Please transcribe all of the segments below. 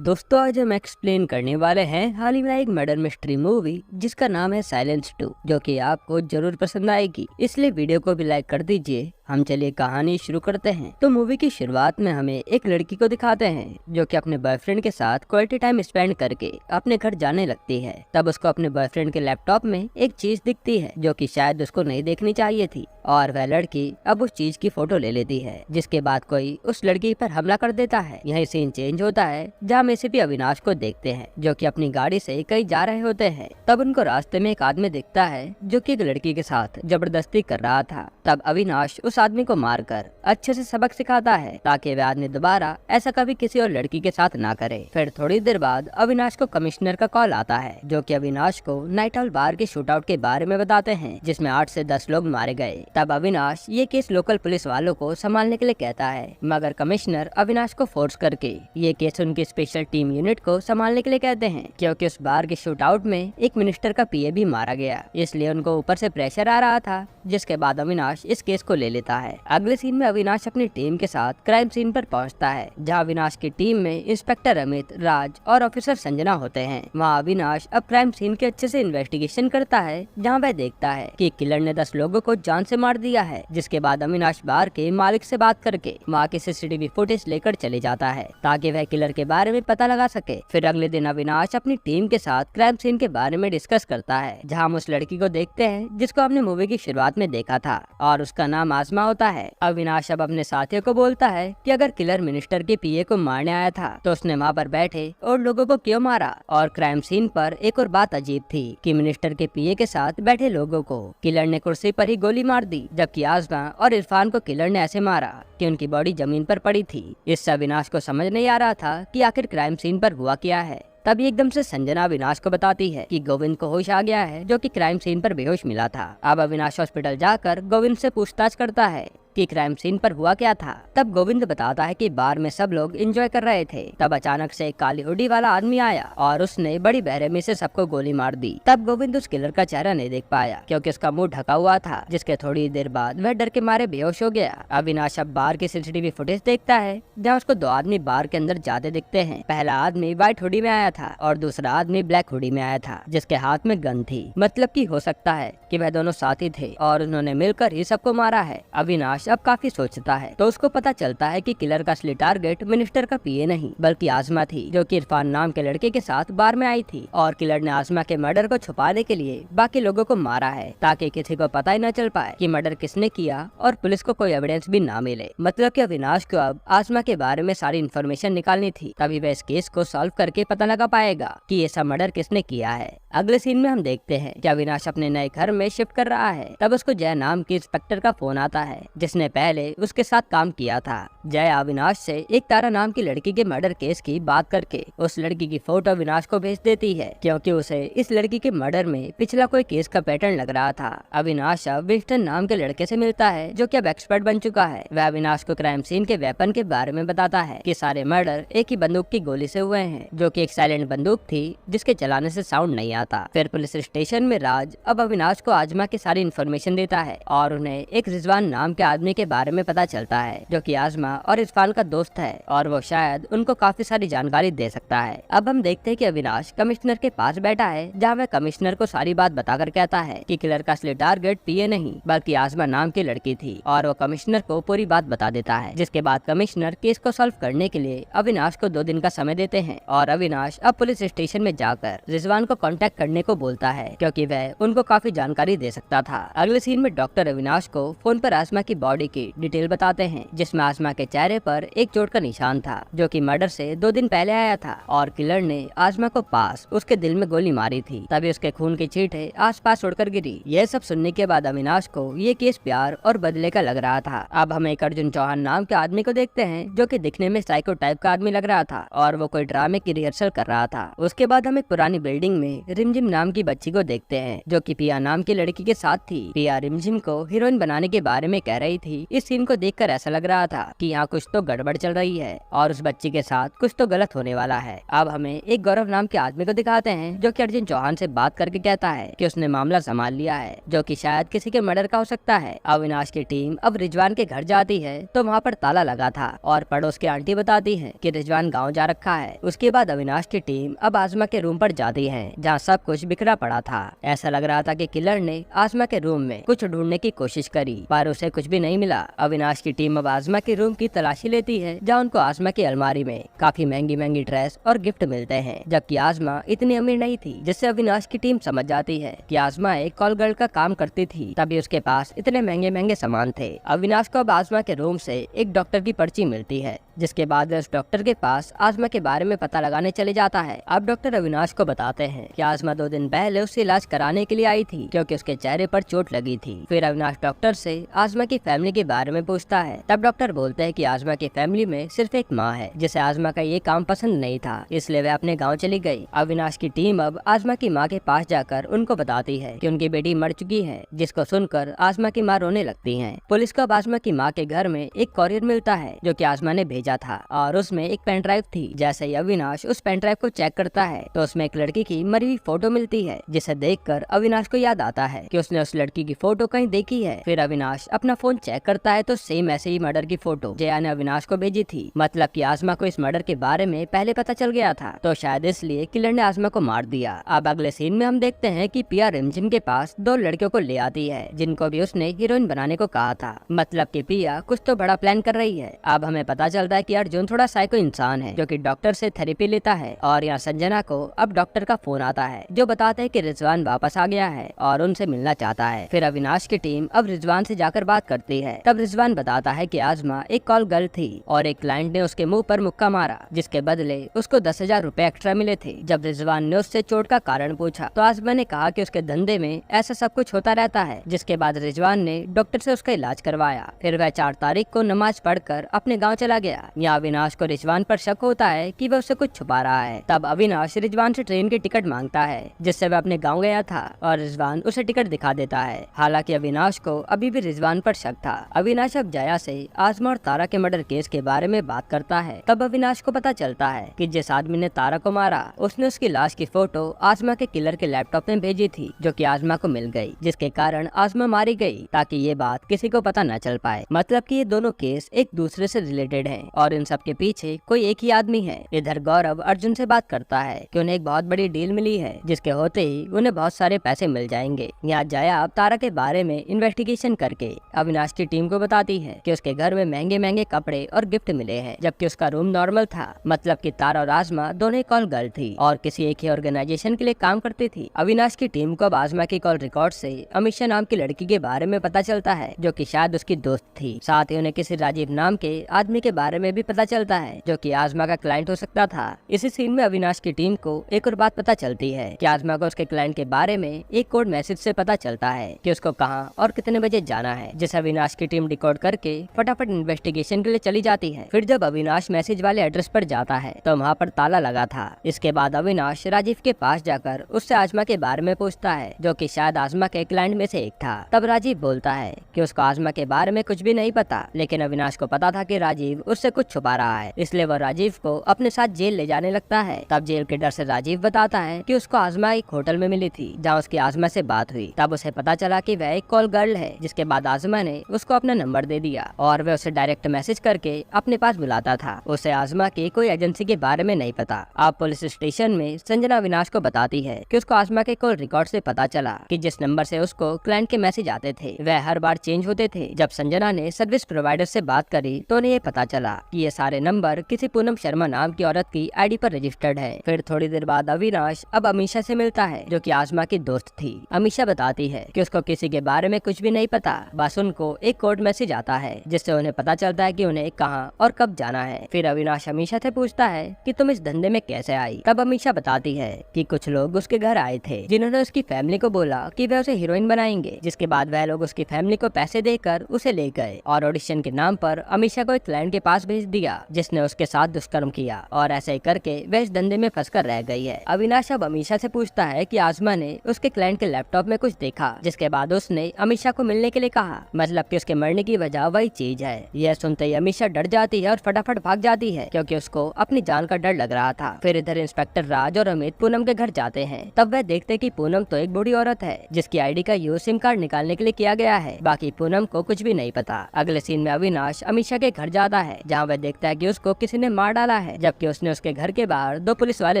दोस्तों आज हम एक्सप्लेन करने वाले हैं हाल ही में एक मर्डर मिस्ट्री मूवी जिसका नाम है साइलेंस 2, जो कि आपको जरूर पसंद आएगी, इसलिए वीडियो को भी लाइक कर दीजिए। हम चलिए कहानी शुरू करते हैं। तो मूवी की शुरुआत में हमें एक लड़की को दिखाते हैं जो कि अपने बॉयफ्रेंड के साथ क्वालिटी टाइम स्पेंड करके अपने घर जाने लगती है। तब उसको अपने बॉयफ्रेंड के लैपटॉप में एक चीज दिखती है जो कि शायद उसको नहीं देखनी चाहिए थी, और वह लड़की अब उस चीज की फोटो ले लेती है, जिसके बाद कोई उस लड़की पर हमला कर देता है। यही सीन चेंज होता है जहाँ में से भी अविनाश को देखते हैं जो कि अपनी गाड़ी से कहीं जा रहे होते हैं। तब उनको रास्ते में एक आदमी दिखता है जो कि एक लड़की के साथ जबरदस्ती कर रहा था। तब अविनाश उस आदमी को मारकर अच्छे से सबक सिखाता है ताकि वह आदमी दोबारा ऐसा कभी किसी और लड़की के साथ ना करे। फिर थोड़ी देर बाद अविनाश को कमिश्नर का कॉल आता है जो कि अविनाश को नाइट आउट बार के शूटआउट के बारे में बताते हैं जिसमें 8 से 10 लोग मारे गए। तब अविनाश ये केस लोकल पुलिस वालों को संभालने के लिए कहता है, मगर कमिश्नर अविनाश को फोर्स करके ये केस उनकी स्पेशल टीम यूनिट को संभालने के लिए कहते हैं, क्योंकि उस बार के शूटआउट में एक मिनिस्टर का पीए भी मारा गया, इसलिए उनको ऊपर से प्रेशर आ रहा था। जिसके बाद अविनाश इस केस को ले लेता है। अगले सीन में अविनाश अपनी टीम के साथ क्राइम सीन पर पहुंचता है जहां अविनाश की टीम में इंस्पेक्टर अमित, राज और ऑफिसर संजना होते हैं। वहां अविनाश अब क्राइम सीन के अच्छे से इन्वेस्टिगेशन करता है जहां वह देखता है कि किलर ने 10 लोगों को जान से मार दिया है। जिसके बाद अविनाश बार के मालिक से बात करके वहाँ की सीसीटीवी फुटेज लेकर चले जाता है ताकि वह किलर के बारे में पता लगा सके। फिर अगले दिन अविनाश अपनी टीम के साथ क्राइम सीन के बारे में डिस्कस करता है जहाँ हम उस लड़की को देखते हैं जिसको हमने मूवी की शुरुआत में देखा था, और उसका नाम आसमा होता है। अविनाश अब अपने साथियों को बोलता है कि अगर किलर मिनिस्टर के पीए को मारने आया था तो उसने वहाँ पर बैठे और लोगों को क्यों मारा। और क्राइम सीन पर एक और बात अजीब थी कि मिनिस्टर के पीए के साथ बैठे लोगों को किलर ने कुर्सी पर ही गोली मार दी, जबकि आसमा और इरफान को किलर ने ऐसे मारा कि उनकी बॉडी जमीन पर पड़ी थी। इससे अविनाश को समझ नहीं आ रहा था कि आखिर क्राइम सीन पर हुआ क्या है। तभी एकदम से संजना अविनाश को बताती है कि गोविंद को होश आ गया है जो कि क्राइम सीन पर बेहोश मिला था। अब अविनाश हॉस्पिटल जाकर गोविंद से पूछताछ करता है कि क्राइम सीन पर हुआ क्या था। तब गोविंद बताता है कि बार में सब लोग एंजॉय कर रहे थे। तब अचानक से एक काली हुडी वाला आदमी आया और उसने बड़ी बेरहमी से सबको गोली मार दी। तब गोविंद उस किलर का चेहरा नहीं देख पाया क्योंकि उसका मुंह ढका हुआ था, जिसके थोड़ी देर बाद वह डर के मारे बेहोश हो गया। अविनाश अब बार की सीसीटीवी फुटेज देखता है जहाँ उसको 2 आदमी बार के अंदर जाते दिखते हैं। पहला आदमी व्हाइट हुडी में आया था और दूसरा आदमी ब्लैक हुडी में आया था, जिसके हाथ में गन थी। मतलब कि हो सकता है कि वह दोनों साथी थे और उन्होंने मिलकर ही सबको मारा है। अविनाश अब काफी सोचता है तो उसको पता चलता है कि किलर का असली टारगेट मिनिस्टर का पीए नहीं बल्कि आसमा थी, जो कि इरफान नाम के लड़के के साथ बार में आई थी। और किलर ने आसमा के मर्डर को छुपाने के लिए बाकी लोगों को मारा है ताकि किसी को पता ही न चल पाए कि मर्डर किसने किया और पुलिस को कोई एविडेंस भी ना मिले। मतलब कि अविनाश को अब आसमा के बारे में सारी इन्फॉर्मेशन निकालनी थी, तभी वह इस केस को सॉल्व करके पता लगा पाएगा कि ऐसा मर्डर किसने किया है। अगले सीन में हम देखते हैं कि अविनाश अपने नए घर में शिफ्ट कर रहा है। तब उसको जय नाम के इंस्पेक्टर का फोन आता है जिसने पहले उसके साथ काम किया था। जय अविनाश से एक तारा नाम की लड़की के मर्डर केस की बात करके उस लड़की की फोटो अविनाश को भेज देती है, क्योंकि उसे इस लड़की के मर्डर में पिछला कोई केस का पैटर्न लग रहा था। अविनाश अब विंस्टन नाम के लड़के से मिलता है जो कि अब एक्सपर्ट बन चुका है। वह अविनाश को क्राइम सीन के वेपन के बारे में बताता है कि सारे मर्डर एक ही बंदूक की गोली से हुए हैं, जो कि एक साइलेंट बंदूक थी जिसके चलाने से साउंड नहीं आता। फिर पुलिस स्टेशन में राज अब अविनाश को आजमा की सारी इन्फॉर्मेशन देता है और उन्हें एक रिजवान नाम के आदमी के बारे में पता चलता है जो कि आजमा और इरफान का दोस्त है और वो शायद उनको काफी सारी जानकारी दे सकता है। अब हम देखते हैं कि अविनाश कमिश्नर के पास बैठा है जहाँ वह कमिश्नर को सारी बात बताकर कहता है कि किलर का असली टारगेट पीए नहीं बल्कि आजमा नाम की लड़की थी, और वो कमिश्नर को पूरी बात बता देता है। जिसके बाद कमिश्नर केस को सॉल्व करने के लिए अविनाश को 2 दिन का समय देते हैं और अविनाश अब पुलिस स्टेशन में जाकर रिजवान को कांटेक्ट करने को बोलता है क्योंकि वह उनको काफी जानकारी दे सकता था। अगले सीन में डॉक्टर अविनाश को फोन पर आसमा की बॉडी की डिटेल बताते हैं जिसमें आसमा के चेहरे पर एक चोट का निशान था जो कि मर्डर से 2 दिन पहले आया था, और किलर ने आसमा को पास उसके दिल में गोली मारी थी, तभी उसके खून की छींटे आसपास उड़कर गिरी। यह सब सुनने के बाद अविनाश को ये केस प्यार और बदले का लग रहा था। अब हम एक अर्जुन चौहान नाम के आदमी को देखते हैं जो कि दिखने में साइको टाइप का आदमी लग रहा था और वो कोई ड्रामे की रिहर्सल कर रहा था। उसके बाद हम एक पुरानी बिल्डिंग में रिमझिम नाम की बच्ची को देखते हैं जो कि पिया नाम की लड़की के साथ थी। पिया रिमझिम को हीरोइन बनाने के बारे में कह रही थी, इस सीन को देखकर ऐसा लग रहा था कि यहाँ कुछ तो गड़बड़ चल रही है और उस बच्ची के साथ कुछ तो गलत होने वाला है। अब हमें एक गौरव नाम के आदमी को दिखाते हैं जो कि अर्जुन चौहान से बात करके कहता है कि उसने मामला संभाल लिया है, जो कि शायद किसी के मर्डर का हो सकता है। अविनाश की टीम अब रिजवान के घर जाती है तो वहाँ पर ताला लगा था और पड़ोस की आंटी बताती है कि रिजवान गाँव जा रखा है। उसके बाद अविनाश की टीम अब आजमा के रूम पर जाती है जहाँ सब कुछ बिखरा पड़ा था। ऐसा लग रहा था कि किलर ने आजमा के रूम में कुछ ढूंढने की कोशिश करी पर उसे कुछ भी नहीं मिला। अविनाश की टीम अब आजमा के रूम की तलाशी लेती है जहाँ उनको आजमा की अलमारी में काफी महंगी महंगी ड्रेस और गिफ्ट मिलते हैं, जबकि आजमा इतनी अमीर नहीं थी, जिससे अविनाश की टीम समझ जाती है कि आजमा एक कॉल गर्ल का काम करती थी, तभी उसके पास इतने महंगे महंगे सामान थे। अविनाश को अब आजमा के रूम से एक डॉक्टर की पर्ची मिलती है, जिसके बाद उस डॉक्टर के पास आजमा के बारे में पता लगाने चले जाता है। अब डॉक्टर अविनाश को बताते हैं कि आजमा 2 दिन पहले उससे इलाज कराने के लिए आई थी क्योंकि उसके चेहरे पर चोट लगी थी। फिर अविनाश डॉक्टर से आजमा की फैमिली के बारे में पूछता है। तब डॉक्टर बोलते हैं कि आजमा की फैमिली में सिर्फ एक माँ है जिसे आजमा का ये काम पसंद नहीं था, इसलिए वह अपने गाँव चली गयी। अविनाश की टीम अब आजमा की माँ के पास जाकर उनको बताती है कि उनकी बेटी मर चुकी है, जिसको सुनकर आजमा की माँ रोने लगती है। पुलिस को आजमा की माँ के घर में एक कॉरियर मिलता है जो कि आजमा ने भेजा था और उसमें एक पेन ड्राइव थी। जैसे ही अविनाश उस पेन ड्राइव को चेक करता है तो उसमें एक लड़की की मरी हुई फोटो मिलती है, जिसे देखकर अविनाश को याद आता है कि उसने उस लड़की की फोटो कहीं देखी है। फिर अविनाश अपना फोन चेक करता है तो सेम ऐसे ही मर्डर की फोटो जया ने अविनाश को भेजी थी। मतलब कि आजमा को इस मर्डर के बारे में पहले पता चल गया था, तो शायद इसलिए किलर ने आजमा को मार दिया। अब अगले सीन में हम देखते हैं कि पिया रिमझिम के पास 2 लड़कियों को ले आती है जिनको भी उसने हीरोइन बनाने को कहा था। मतलब कि पिया कुछ तो बड़ा प्लान कर रही है। अब हमें पता चलता है कि अर्जुन थोड़ा साइको इंसान है जो कि डॉक्टर से थेरेपी लेता है और यहाँ संजना को अब डॉक्टर का फोन आता है जो बताता है कि रिजवान वापस आ गया है और उनसे मिलना चाहता है। फिर अविनाश की टीम अब रिजवान से जाकर बात करती है। तब रिजवान बताता है कि आजमा एक कॉल गर्ल थी और एक क्लाइंट ने उसके मुंह पर मुक्का मारा, जिसके बदले उसको 10,000 रुपए एक्स्ट्रा मिले थे। जब रिजवान ने उससे चोट का कारण पूछा तो आजमा ने कहा कि उसके धंधे में ऐसा सब कुछ होता रहता है, जिसके बाद रिजवान ने डॉक्टर से उसका इलाज करवाया। फिर वह 4 तारीख को नमाज पढ़कर अपने गाँव चला गया। यहाँ अविनाश को रिजवान पर शक होता है कि वह उससे कुछ छुपा रहा है। तब अविनाश रिजवान से ट्रेन की टिकट मांगता है जिससे वह अपने गाँव गया था और रिजवान उसे टिकट दिखा देता है। हालांकि अविनाश को अभी भी रिजवान पर शक था। अविनाश अब जया से आजमा और तारा के मर्डर केस के बारे में बात करता है। तब अविनाश को पता चलता है कि जिस आदमी ने तारा को मारा उसने उसकी लाश की फोटो आजमा के किलर के लैपटॉप में भेजी थी, जो कि आजमा को मिल गई, जिसके कारण आजमा मारी गई ताकि ये बात किसी को पता न चल पाए। मतलब कि ये दोनों केस एक दूसरे से रिलेटेड हैं और इन सब के पीछे कोई एक ही आदमी है। इधर गौरव अर्जुन से बात करता है कि उन्हें एक बहुत बड़ी डील मिली है जिसके होते ही उन्हें बहुत सारे पैसे मिल जाएंगे। यहाँ जया अब तारा के बारे में इन्वेस्टिगेशन करके अविनाश की टीम को बताती है कि उसके घर में महंगे महंगे कपड़े और गिफ्ट मिले हैं, जबकि उसका रूम नॉर्मल था। मतलब कि तारा और आजमा दोनों कॉल गर्ल थी और किसी एक ही ऑर्गेनाइजेशन के लिए काम करती थी। अविनाश की टीम को अब आजमा की कॉल रिकॉर्ड से अमीशा नाम की लड़की के बारे में पता चलता है जो कि शायद उसकी दोस्त थी। साथ ही उन्हें किसी राजीव नाम के आदमी के बारे में भी पता चलता है जो कि आजमा का क्लाइंट हो सकता था। इसी सीन में अविनाश की टीम को एक और बात पता चलती है कि आजमा को उसके क्लाइंट के बारे में एक कोड मैसेज से पता चलता है कि उसको कहां और कितने बजे जाना है, जिसे अविनाश की टीम डिकोड करके फटाफट इन्वेस्टिगेशन के लिए चली जाती है। फिर जब अविनाश मैसेज वाले एड्रेस पर जाता है तो वहाँ पर ताला लगा था। इसके बाद अविनाश राजीव के पास जाकर उससे आजमा के बारे में पूछता है जो कि शायद आजमा के क्लाइंट में से एक था। तब राजीव बोलता है कि उसको आजमा के बारे में कुछ भी नहीं पता, लेकिन अविनाश को पता था कि राजीव उससे कुछ छुपा रहा है, इसलिए वह राजीव को अपने साथ जेल ले जाने लगता है। तब जेल के डर से राजीव बताता है कि उसको आजमा एक होटल में मिली थी जहाँ उसकी आजमा से बात हुई। तब उसे पता चला कि वह एक कॉल गर्ल है, जिसके बाद आजमा ने उसको अपना नंबर दे दिया और वह उसे डायरेक्ट मैसेज करके अपने पास बुलाता था। उसे आजमा की कोई एजेंसी के बारे में नहीं पता। अब पुलिस स्टेशन में संजना अविनाश को बताती है कि उसको आजमा के कॉल रिकॉर्ड से पता चला कि जिस नंबर से उसको क्लाइंट के मैसेज आते थे वह हर बार चेंज होते थे। जब संजना ने सर्विस प्रोवाइडर से बात करी तो उन्हें ये पता चला कि ये सारे नंबर किसी पूनम शर्मा नाम की औरत की आईडी पर रजिस्टर्ड है। फिर थोड़ी देर बाद अविनाश अब अमीशा से मिलता है जो कि आजमा की दोस्त थी। अमीशा बताती है कि उसको किसी के बारे में कुछ भी नहीं पता, बस उनको एक कोड मैसेज आता है जिससे उन्हें पता चलता है कि उन्हें कहाँ और कब जाना है। फिर अविनाश अमीशा से पूछता है कि तुम इस धंधे में कैसे आई। तब अमीशा बताती है कि कुछ लोग उसके घर आए थे जिन्होंने उसकी फैमिली को बोला कि वह उसे हीरोइन बनाएंगे, जिसके बाद वह लोग उसकी फैमिली को पैसे देकर उसे ले गए और ऑडिशन के नाम पर अमीशा को एक क्लाइंट के पास भेज दिया जिसने उसके साथ दुष्कर्म किया, और ऐसे ही करके वह इस धंधे में फंसकर रह गई है। अविनाश अब अमीषा से पूछता है कि आसमा ने उसके क्लाइंट के लैपटॉप में कुछ देखा, जिसके बाद उसने अमीषा को मिलने के लिए कहा, मतलब कि उसके मरने की वजह वही चीज है। यह सुनते ही अमीषा डर जाती है और फटाफट भाग जाती है क्योंकि उसको अपनी जान का डर लग रहा था। फिर इधर इंस्पेक्टर राज और अमित पूनम के घर जाते हैं। तब वह देखते कि पूनम तो एक बूढ़ी औरत है जिसकी आईडी का यूज सिम कार्ड निकालने के लिए किया गया है। बाकी पूनम को कुछ भी नहीं पता। अगले सीन में अविनाश अमीषा के घर जाता है जहाँ वह देखता है कि उसको किसी ने मार डाला है, जबकि उसने उसके घर के बाहर 2 पुलिस वाले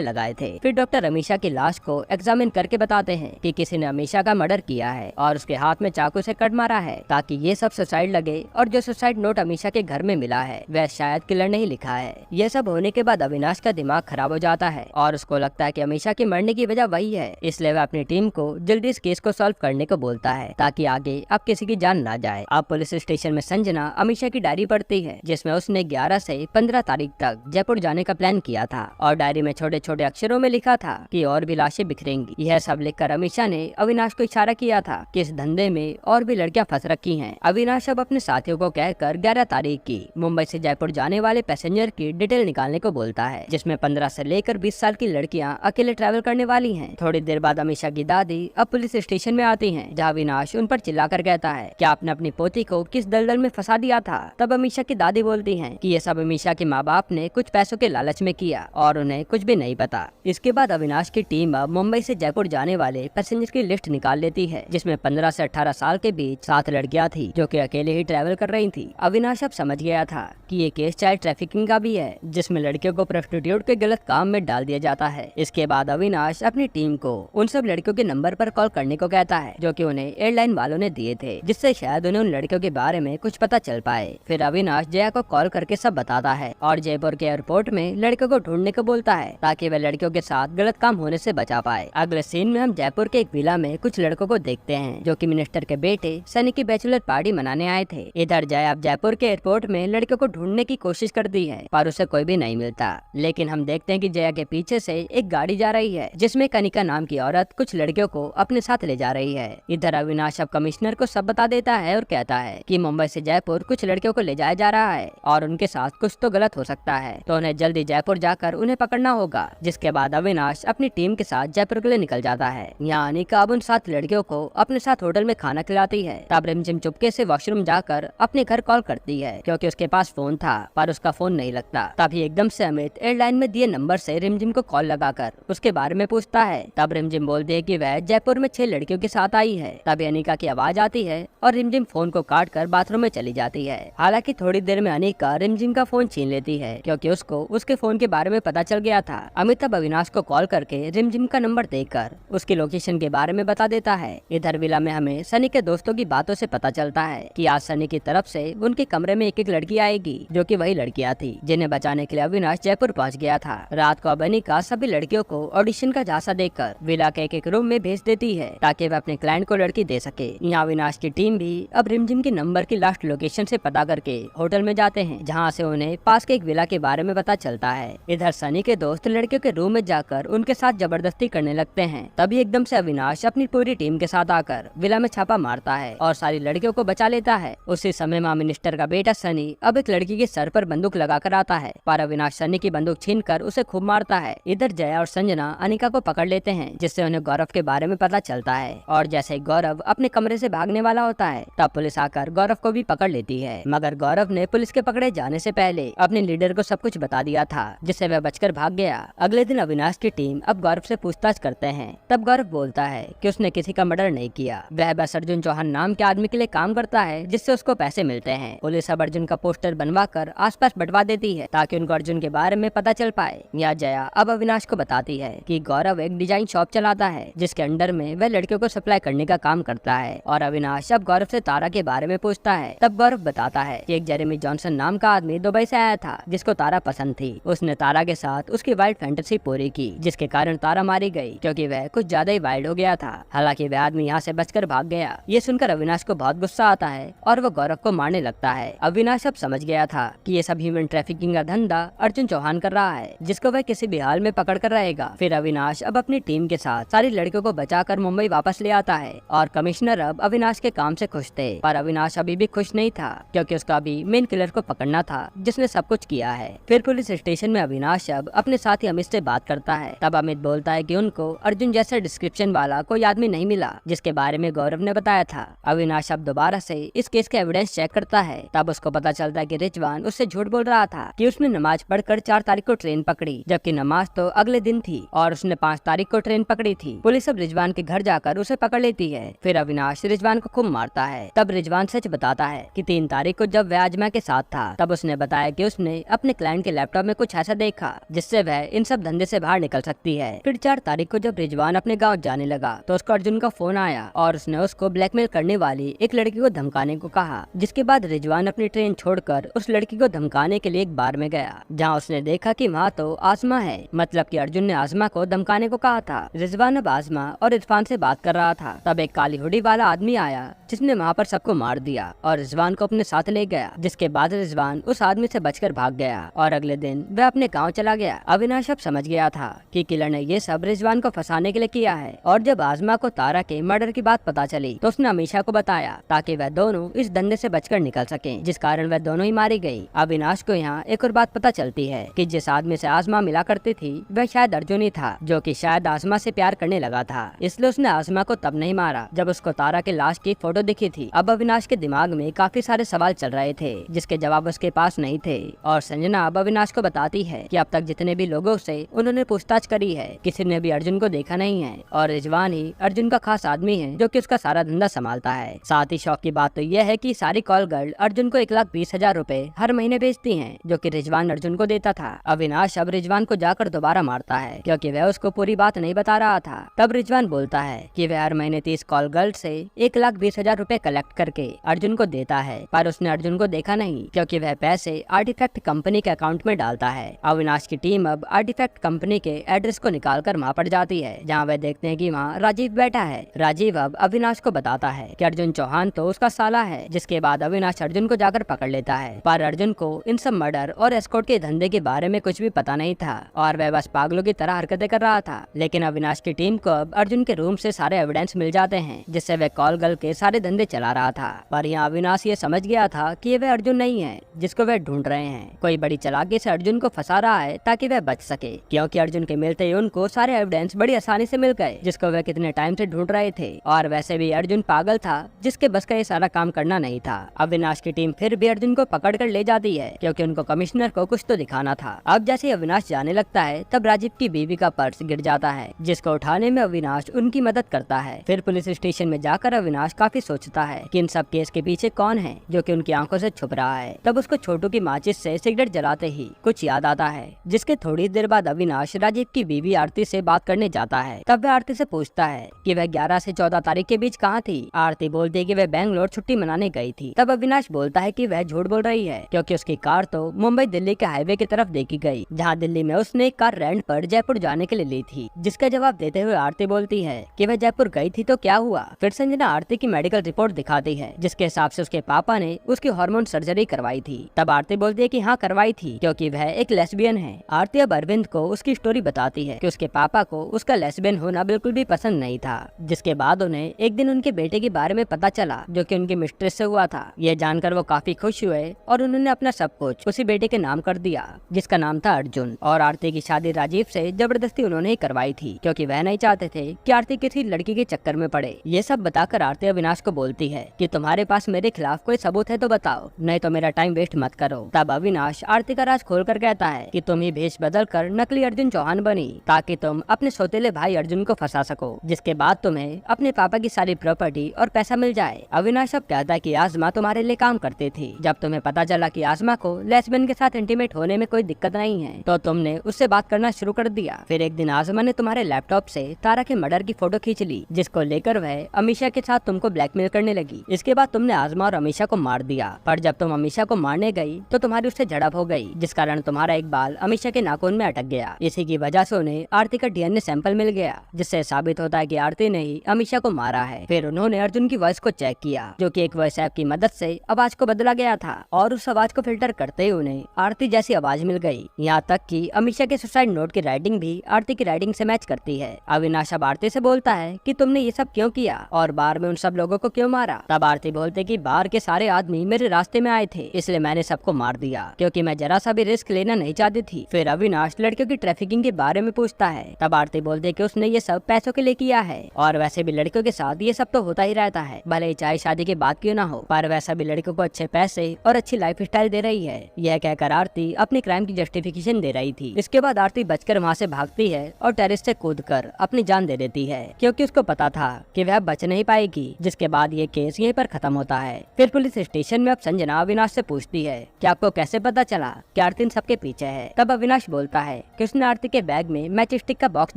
लगाए थे। फिर डॉक्टर अमीषा की लाश को एग्जामिन करके बताते हैं कि किसी ने अमीषा का मर्डर किया है और उसके हाथ में चाकू से कट मारा है ताकि ये सब सुसाइड लगे, और जो सुसाइड नोट अमीषा के घर में मिला है वह शायद किलर ने ही लिखा है। यह सब होने के बाद अविनाश का दिमाग खराब हो जाता है और उसको लगता है कि अमीषा के मरने की वजह वही है, इसलिए वह अपनी टीम को जल्दी इस केस को सॉल्व करने को बोलता है ताकि आगे अब किसी की जान ना जाए। अब पुलिस स्टेशन में संजना अमीषा की डायरी पढ़ती है जिसमें उसने 11 से 15 तारीख तक जयपुर जाने का प्लान किया था, और डायरी में छोटे छोटे अक्षरों में लिखा था कि और भी लाशें बिखरेंगी। यह सब लिखकर अमीषा ने अविनाश को इशारा किया था कि इस धंधे में और भी लड़कियां फंस रखी हैं। अविनाश अब अपने साथियों को कहकर 11 तारीख की मुंबई से जयपुर जाने वाले पैसेंजर की डिटेल निकालने को बोलता है, जिसमें 15 से लेकर 20 साल की लड़कियां अकेले ट्रैवल करने वाली हैं। थोड़ी देर बाद अमीषा की दादी अब पुलिस स्टेशन में आती हैं, जहां अविनाश उन पर चिल्लाकर कहता है कि आपने अपनी पोती को किस दलदल में फंसा दिया था। तब अमीषा की दादी बोलती हैं कि ये सब अमीषा के माँ बाप ने कुछ पैसों के लालच में किया और उन्हें कुछ भी नहीं पता। इसके बाद अविनाश की टीम अब मुंबई से जयपुर जाने वाले पैसेंजर की लिस्ट निकाल लेती है, जिसमें 15 से 18 साल के बीच 7 लड़कियां थी जो कि अकेले ही ट्रैवल कर रही थी। अविनाश अब समझ गया था कि ये केस चाइल्ड ट्रैफिकिंग का भी है, जिसमें लड़कियों को प्रोस्टिट्यूट के गलत काम में डाल दिया जाता है। इसके बाद अविनाश अपनी टीम को उन सब लड़कियों के नंबर पर कॉल करने को कहता है जो कि उन्हें एयरलाइन वालों ने दिए थे, जिससे शायद उन्हें उन लड़कियों के बारे में कुछ पता चल पाए। फिर अविनाश जया को कॉल करके सब बताता है और जयपुर के एयरपोर्ट में लड़कियों को ढूंढने को बोलता है ताकि वह लड़कियों के साथ गलत काम होने से बचा पाए। अगले सीन में हम जयपुर के एक विला में कुछ लड़कों को देखते हैं जो कि मिनिस्टर के बेटे सनी की बैचलर पार्टी मनाने आए थे। इधर जया अब जयपुर के एयरपोर्ट में लड़कियों को ढूंढने की कोशिश करती है पर उसे कोई भी नहीं मिलता, लेकिन हम देखते हैं कि जया के पीछे से एक गाड़ी जा रही है जिसमें कनिका नाम की औरत कुछ लड़कियों को अपने साथ ले जा रही है। इधर अविनाश अब कमिश्नर को सब बता देता है और कहता है कि मुंबई से जयपुर कुछ लड़कियों को ले जाया जा रहा है और उनके साथ कुछ तो गलत हो सकता है, तो उन्हें जल्दी जयपुर जाकर उन्हें पकड़ना होगा। जिसके बाद अविनाश अपनी टीम के साथ जयपुर के लिए निकल जाता है। यहाँ अनिका अब उन 7 लड़कियों को अपने साथ होटल में खाना खिलाती है। तब रिमझिम चुपके से वॉशरूम जाकर अपने घर कॉल करती है क्योंकि उसके पास फोन था पर उसका फोन नहीं लगता। तभी एकदम से अमित एयरलाइन में दिए नंबर से रिमझिम को कॉल लगाकर उसके बारे में पूछता है। तब रिमझिम बोलती है कि वह जयपुर में 6 लड़कियों के साथ आई है। तभी अनिका की आवाज आती है और रिमझिम फोन को काट कर बाथरूम में चली जाती है। हालांकि थोड़ी देर में अनिका रिमझिम का फोन छीन लेती है क्योंकि उसको उसके फोन के बारे में पता चल गया था। अमित अब अविनाश को कॉल करके रिमझिम का नंबर देकर उसकी लोकेशन के बारे में बता देता है। इधर विला में हमें सनी के दोस्तों की बातों से पता चलता है कि आज सनी की तरफ से उनके कमरे में एक लड़की आएगी जो कि वही लड़कियां थी जिन्हें बचाने के लिए अविनाश जयपुर पहुंच गया था। रात को अब अनिका सभी लड़कियों को ऑडिशन का झांसा देकर विला के एक रूम में भेज देती है ताकि वह अपने क्लाइंट को लड़की दे सके। यहाँ अविनाश की टीम भी अब रिमझिम के नंबर की लास्ट लोकेशन से पता करके होटल में जाते हैं जहाँ से उन्हें पास के एक विला के बारे में पता चलता है। इधर सनी के दोस्त लड़कियों के रूम में जाकर उनके साथ जबरदस्ती करने लगते हैं। तभी एकदम से अविनाश अपनी पूरी टीम के साथ आकर विला में छापा मारता है और सारी लड़कियों को बचा लेता है। उसी समय मां मिनिस्टर का बेटा सनी अब एक लड़की के सर पर बंदूक लगाकर आता है पर अविनाश सनी की बंदूक छीनकर उसे खूब मारता है। इधर जया और संजना अनिका को पकड़ लेते हैं जिससे उन्हें गौरव के बारे में पता चलता है और जैसे ही गौरव अपने कमरे से भागने वाला होता है तब पुलिस आकर गौरव को भी पकड़ लेती है, मगर गौरव ने पुलिस के पकड़े जाने से पहले अपने लीडर को सब कुछ बता दिया था जिससे वह बचकर भाग गया। अगले दिन अविनाश की टीम अब गौरव से पूछताछ करते हैं। तब गौरव बोलता है कि उसने किसी का मर्डर नहीं किया, वह बस अर्जुन चौहान नाम के आदमी के लिए काम करता है जिससे उसको पैसे मिलते हैं। पुलिस अब अर्जुन का पोस्टर बनवा कर आसपास बंटवा देती है ताकि उनको अर्जुन के बारे में पता चल पाए। या जया अब अविनाश को बताती है कि गौरव एक डिजाइन शॉप चलाता है जिसके अंडर में वह लड़कियों को सप्लाई करने का काम करता है और अविनाश अब गौरव से तारा के बारे में पूछता है। तब गौरव बताता है कि एक जेरेमी जॉनसन नाम का आदमी दुबई से आया था जिसको तारा पसंद थी। उसने तारा के साथ उसकी वाइल्ड फैंटेसी पूरी की जिसके कारण तारा मारी गई क्योंकि वह कुछ ज्यादा ही वाइल्ड हो गया था। हालांकि वह आदमी यहाँ से बचकर भाग गया। ये सुनकर अविनाश को बहुत गुस्सा आता है और वो गौरव को मारने लगता है। अविनाश अब समझ गया था कि ये सब ह्यूमन ट्रैफिकिंग का धंधा अर्जुन चौहान कर रहा है जिसको वह किसी भी हाल में पकड़ कर रहेगा। फिर अविनाश अब अपनी टीम के साथ सारी लड़कियों को बचाकर मुंबई वापस ले आता है और कमिश्नर अब अविनाश के काम से खुश थे, पर अविनाश अभी भी खुश नहीं था क्योंकि उसका अभी मेन किलर को पकड़ना हसीना था जिसने सब कुछ किया है। फिर पुलिस स्टेशन में अविनाश अब अपने साथी अमित से बात करता है। तब अमित बोलता है कि उनको अर्जुन जैसा डिस्क्रिप्शन वाला कोई आदमी नहीं मिला जिसके बारे में गौरव ने बताया था। अविनाश अब दोबारा से इस केस के एविडेंस चेक करता है। तब उसको पता चलता है कि रिजवान उससे झूठ बोल रहा था कि उसने नमाज पढ़कर 4 तारीख को ट्रेन पकड़ी, जबकि नमाज तो अगले दिन थी और उसने 5 तारीख को ट्रेन पकड़ी थी। पुलिस अब रिजवान के घर जाकर उसे पकड़ लेती है। फिर अविनाश रिजवान को खूब मारता है। तब रिजवान सच बताता है कि 3 तारीख को जब वह आजमा के साथ था तब उसने बताया कि उसने अपने क्लाइंट के लैपटॉप में कुछ ऐसा देखा जिससे वह इन सब धंधे से बाहर निकल सकती है। फिर 4 तारीख को जब रिजवान अपने गाँव जाने लगा तो उसको अर्जुन का फोन आया और उसने उसको ब्लैकमेल करने वाली एक लड़की को धमकाने को कहा। जिसके बाद रिजवान अपनी ट्रेन छोड़कर उस लड़की को धमकाने के लिए एक बार में गया, जहां उसने देखा कि वहाँ तो आसमा है, मतलब कि अर्जुन ने आसमा को धमकाने को कहा था। रिजवान अब आसमा और इरफान से बात कर रहा था। तब एक काली हुडी वाला आदमी आया जिसने वहाँ पर सबको मार दिया और रिजवान को अपने साथ ले गया। जिसके बाद रिजवान उस आदमी से बचकर भाग गया और अगले दिन वह अपने गाँव चला गया। अविनाश अब समझ गया था कि किलर ने ये सब रिजवान को फंसाने के लिए किया है। और जब आजमा को तारा के मर्डर की बात पता चली तो उसने अमीशा को बताया ताकि वह दोनों इस धंधे से बचकर निकल सकें, जिस कारण वह दोनों ही मारी गई। अविनाश को यहाँ एक और बात पता चलती है कि जिस आदमी से आजमा मिला करती थी वह शायद अर्जुन ही था, जो कि शायद आजमा से प्यार करने लगा था। इसलिए उसने आजमा को तब नहीं मारा जब उसको तारा के लाश की फोटो दिखी थी। अब अविनाश के दिमाग में काफी सारे सवाल चल रहे थे जिसके जवाब उसके पास नहीं थे। और संजना अब अविनाश को बताती है कि अब तक जितने भी लोगों से उन्होंने पूछताछ करी है किसी ने भी अर्जुन को देखा नहीं है और रिजवान ही अर्जुन का खास आदमी है जो कि उसका सारा धंधा संभालता है। साथ ही शौक की बात तो यह है कि सारी कॉल गर्ल अर्जुन को 1,20,000 रुपए हर महीने भेजती हैं, जो कि रिजवान अर्जुन को देता था। अविनाश अब रिजवान को जाकर दोबारा मारता है क्योंकि वह उसको पूरी बात नहीं बता रहा था। तब रिजवान बोलता है कि वह हर महीने 30 कॉल गर्ल से 1,20,000 रुपए कलेक्ट करके अर्जुन को देता है, पर उसने अर्जुन को देखा नहीं क्योंकि वह पैसे आर्टिफैक्ट कंपनी के अकाउंट में डालता है। अविनाश की टीम अब आर्टिफैक्ट कंपनी के एड्रेस को निकालकर वहाँ पर जाती है, जहाँ वह देखते हैं कि वहाँ राजीव बैठा है। राजीव अब अविनाश को बताता है कि अर्जुन चौहान तो उसका साला है। जिसके बाद अविनाश अर्जुन को जाकर पकड़ लेता है, पर अर्जुन को इन सब मर्डर और एस्कॉर्ट के धंधे के बारे में कुछ भी पता नहीं था और वह बस पागलों की तरह हरकतें कर रहा था। लेकिन अविनाश की टीम को अब अर्जुन के रूम से सारे एविडेंस मिल जाते हैं जिससे वह कॉल गर्ल के सारे धंधे चला रहा था। पर यहाँ अविनाश ये समझ गया था कि वह अर्जुन नहीं है जिसको वह ढूंढ रहे हैं। कोई बड़ी चालाकी से अर्जुन को फंसा रहा है ताकि वह बच सके, क्योंकि अर्जुन के मिलते ही उनको सारे एविडेंस बड़ी आसानी से मिल गए जिसको वह कितने टाइम से ढूंढ रहे थे। और वैसे भी अर्जुन पागल था जिसके बस का ये सारा काम करना नहीं था। अविनाश की टीम फिर भी अर्जुन को पकड़ कर ले जाती है क्योंकि उनको कमिश्नर को कुछ तो दिखाना था। अब जैसे अविनाश जाने लगता है तब राजीव की बीवी का पर्स गिर जाता है जिसको उठाने में अविनाश उनकी मदद करता है। फिर पुलिस स्टेशन में जाकर अविनाश काफी सोचता है कि इन सब केस के पीछे कौन है जो कि उनकी आंखों से छुप रहा है। तब उसको छोटू की माचिस से सिगरेट जलाते ही कुछ याद आता है, जिसके थोड़ी देर बाद अविनाश राजीव की बीवी आरती से बात करने जाता है। तब वह आरती से पूछता है कि वह 11 से 14 तारीख के बीच कहाँ थी। आरती बोलती है कि वह बेंगलोर छुट्टी मनाने गई थी। तब अविनाश बोलता है कि वह झूठ बोल रही है क्योंकि उसकी कार तो मुंबई दिल्ली के हाईवे की तरफ देखी गई, जहाँ दिल्ली में उसने एक कार रेंट पर जयपुर जाने के लिए ली थी। जिसका जवाब देते हुए आरती बोलती है कि वह जयपुर गई थी तो क्या हुआ। फिर संजना आरती की मेडिकल रिपोर्ट दिखाती है जिसके हिसाब से उसके पापा ने उसकी हार्मोन सर्जरी करवाई थी। तब आरती बोलती है कि हाँ करवाई थी क्योंकि वह एक लेस्बियन है। आरती अब अरविंद को उसकी स्टोरी बताती है कि उसके पापा को उसका लेस्बियन होना बिल्कुल भी पसंद नहीं था। जिसके बाद उन्हें एक दिन उनके बेटे के बारे में पता चला जो कि उनकी मिस्ट्रेस से हुआ था। ये जानकर वो काफी खुश हुए और उन्होंने अपना सब कुछ उसी बेटे के नाम कर दिया जिसका नाम था अर्जुन। और आरती की शादी राजीव से जबरदस्ती उन्होंने ही करवाई थी क्योंकि वह नहीं चाहते थे कि आरती किसी लड़की के चक्कर में पड़े। ये सब बताकर आरती अविनाश को बोलती है कि तुम्हारे पास मेरे खिलाफ कोई सबूत है तो बताओ, नहीं तो मेरा टाइम वेस्ट मत करो। तब अविनाश आरती का राज खोल कर कहता है कि तुम ही भेष बदल कर नकली अर्जुन चौहान बनी ताकि तुम अपने सौतेले भाई अर्जुन को फंसा सको, जिसके बाद तुम्हें अपने पापा की सारी प्रॉपर्टी और पैसा मिल जाए। अविनाश अब कहता है कि आजमा तुम्हारे लिए काम करती थी। जब तुम्हें पता चला कि आजमा को लेस्बियन के साथ इंटीमेट होने में कोई दिक्कत नहीं है तो तुमने उससे बात करना शुरू कर दिया। फिर एक दिन आजमा ने तुम्हारे लैपटॉप से तारा के मर्डर की फोटो खींच ली जिसको लेकर वह अमीशा के साथ तुमको ब्लैकमेल करने लगी। इसके बाद तुमने आजमा और अमीशा को मार दिया, पर जब तुम अमीशा को मारने गई तो तुम्हारी उससे झड़प हो गई जिस कारण तुम्हारा एक बाल अमीशा के नाखून में अटक गया। इसी की वजह से उन्हें आरती का डीएनए सैंपल मिल गया जिससे साबित होता है कि आरती ने ही अमीशा को मारा है। फिर उन्होंने अर्जुन की वॉइस को चेक किया जो कि एक वॉइस ऐप की मदद से आवाज को बदला गया था और उस आवाज को फिल्टर करते ही उन्हें आरती जैसी आवाज मिल गई। यहाँ तक कि अमीशा के सुसाइड नोट की राइटिंग भी आरती की राइटिंग से मैच करती है। अविनाश अब आरती से बोलता है कि तुमने ये सब क्यों किया और बार में उन सब लोगों को क्यों मारा। तब आरती बोलते कि बार के सारे आदमी मेरे रास्ते में आए थे इसलिए मैंने सबको मार दिया क्योंकि मैं जरा सा भी रिस्क लेना नहीं चाहती थी। फिर अविनाश लड़कियों की ट्रैफिकिंग के बारे में पूछता है। तब आरती बोलती है कि उसने ये सब पैसों के लिए किया है और वैसे भी लड़कियों के साथ ये सब तो होता ही रहता है, भले ही चाहे शादी के बाद क्यों ना हो, पर वैसा भी लड़कियों को अच्छे पैसे और अच्छी लाइफ स्टाइल दे रही है। यह कहकर आरती अपनी क्राइम की जस्टिफिकेशन दे रही थी। इसके बाद आरती बचकर वहाँ से भागती है और टेरेस से कूदकर अपनी जान दे देती है क्योंकि उसको पता था कि वह बच नहीं पाएगी। जिसके बाद ये केस यहीं पर खत्म होता है। फिर पुलिस स्टेशन में अब संजना अविनाश से पूछती है कि आपको कैसे पता चला कि आरती इन सबके पीछे है। तब अविनाश बोलता है कि उसने आरती के बैग में मैच स्टिक का बॉक्स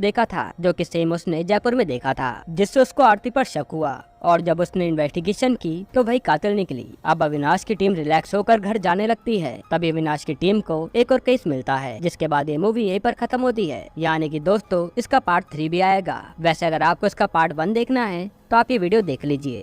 देखा था जो कि सेम उसने जयपुर में देखा था, जिससे उसको आरती पर शक हुआ और जब उसने इन्वेस्टिगेशन की तो वही कातिल निकली। अब अविनाश की टीम रिलैक्स होकर घर जाने लगती है। तभी अविनाश की टीम को एक और केस मिलता है, जिसके बाद ये मूवी यहीं पर खत्म होती है। यानी कि दोस्तों इसका पार्ट 3 भी आएगा। वैसे अगर आपको इसका पार्ट 1 देखना है तो आप ये वीडियो देख लीजिए।